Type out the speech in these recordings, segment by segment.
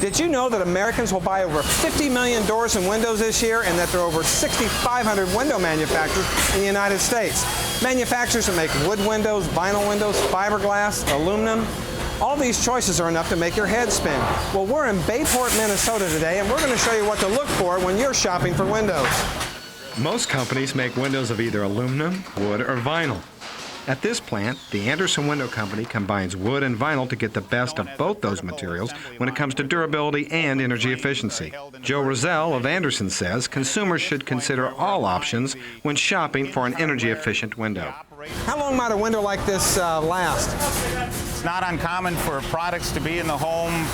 Did you know that Americans will buy over 50 million doors and windows this year, and that there are over 6,500 window manufacturers in the United States? Manufacturers that make wood windows, vinyl windows, fiberglass, aluminum. All these choices are enough to make your head spin. Well, we're in Bayport, Minnesota today, and we're going to show you what to look for when you're shopping for windows. Most companies make windows of either aluminum, wood, or vinyl. At this plant, the Anderson Window Company combines wood and vinyl to get the best of both those materials when it comes to durability and energy efficiency. Joe Sherinski of Anderson says consumers should consider all options when shopping for an energy-efficient window. How long might a window like this last? It's not uncommon for products to be in the home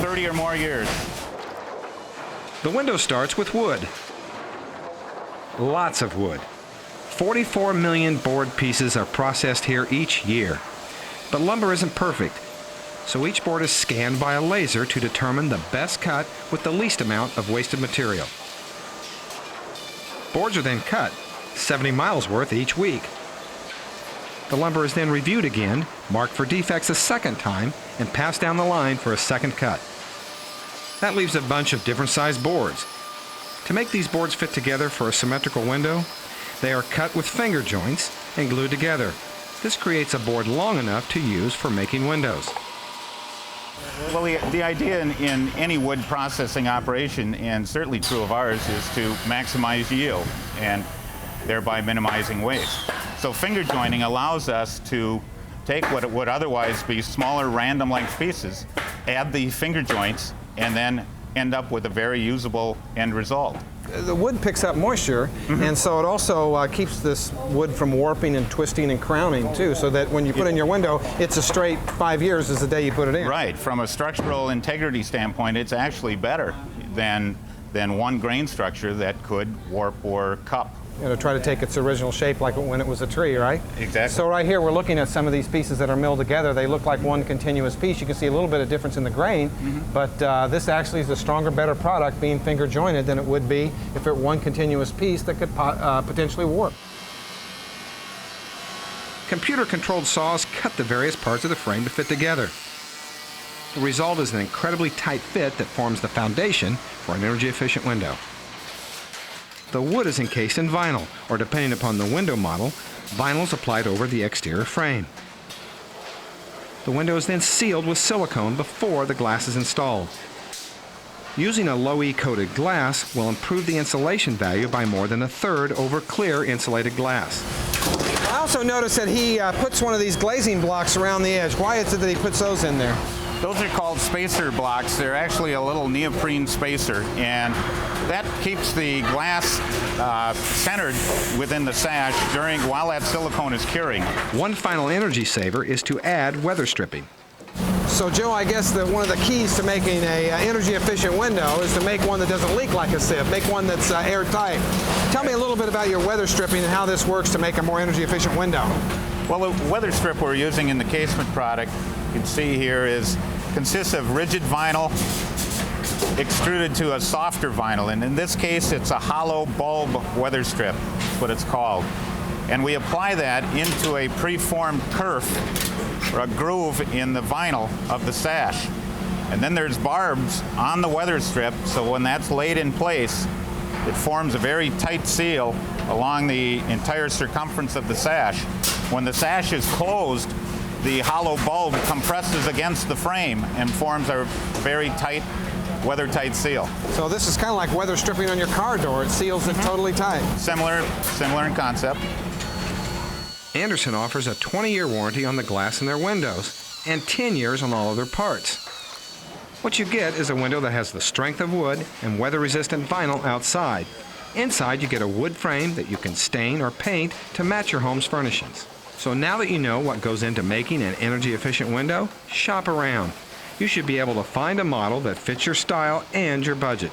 30 or more years. The window starts with wood. Lots of wood. 44 million board pieces are processed here each year. But lumber isn't perfect, so each board is scanned by a laser to determine the best cut with the least amount of wasted material. Boards are then cut, 70 miles worth each week. The lumber is then reviewed again, marked for defects a second time, and passed down the line for a second cut. That leaves a bunch of different sized boards. To make these boards fit together for a symmetrical window, they are cut with finger joints and glued together. This creates a board long enough to use for making windows. Well, the idea in any wood processing operation, and certainly true of ours, is to maximize yield and thereby minimizing waste. So finger jointing allows us to take what would otherwise be smaller random length pieces, add the finger joints, and then end up with a very usable end result. The wood picks up moisture, and so it also keeps this wood from warping and twisting and crowning too, so that when you put it in your window, it's a straight 5 years is the day you put it in. Right. From a structural integrity standpoint, it's actually better than one grain structure that could warp or cup. You know, try to take its original shape like when it was a tree, right? Exactly. So right here we're looking at some of these pieces that are milled together. They look like one continuous piece. You can see a little bit of difference in the grain, but this actually is a stronger, better product being finger jointed than it would be if it were one continuous piece that could potentially warp. Computer-controlled saws cut the various parts of the frame to fit together. The result is an incredibly tight fit that forms the foundation for an energy-efficient window. The wood is encased in vinyl, or depending upon the window model, vinyl is applied over the exterior frame. The window is then sealed with silicone before the glass is installed. Using a low-E coated glass will improve the insulation value by more than 1/3 over clear insulated glass. I also noticed that he puts one of these glazing blocks around the edge. Why is it that he puts those in there? Those are called spacer blocks. They're actually a little neoprene spacer, and that keeps the glass centered within the sash while that silicone is curing. One final energy saver is to add weather stripping. So Joe, I guess that one of the keys to making a energy efficient window is to make one that doesn't leak like a sieve. Make one that's airtight. Tell me a little bit about your weather stripping and how this works to make a more energy efficient window. Well, the weather strip we're using in the casement product, you can see here, consists of rigid vinyl extruded to a softer vinyl, and in this case it's a hollow bulb weather strip, that's what it's called. And we apply that into a preformed kerf, or a groove in the vinyl of the sash. And then there's barbs on the weather strip, so when that's laid in place, it forms a very tight seal along the entire circumference of the sash. When the sash is closed, the hollow bulb compresses against the frame and forms a very tight, weather-tight seal. So this is kind of like weather stripping on your car door. It seals it totally tight. Similar in concept. Anderson offers a 20-year warranty on the glass in their windows and 10 years on all other parts. What you get is a window that has the strength of wood and weather-resistant vinyl outside. Inside, you get a wood frame that you can stain or paint to match your home's furnishings. So now that you know what goes into making an energy-efficient window, shop around. You should be able to find a model that fits your style and your budget.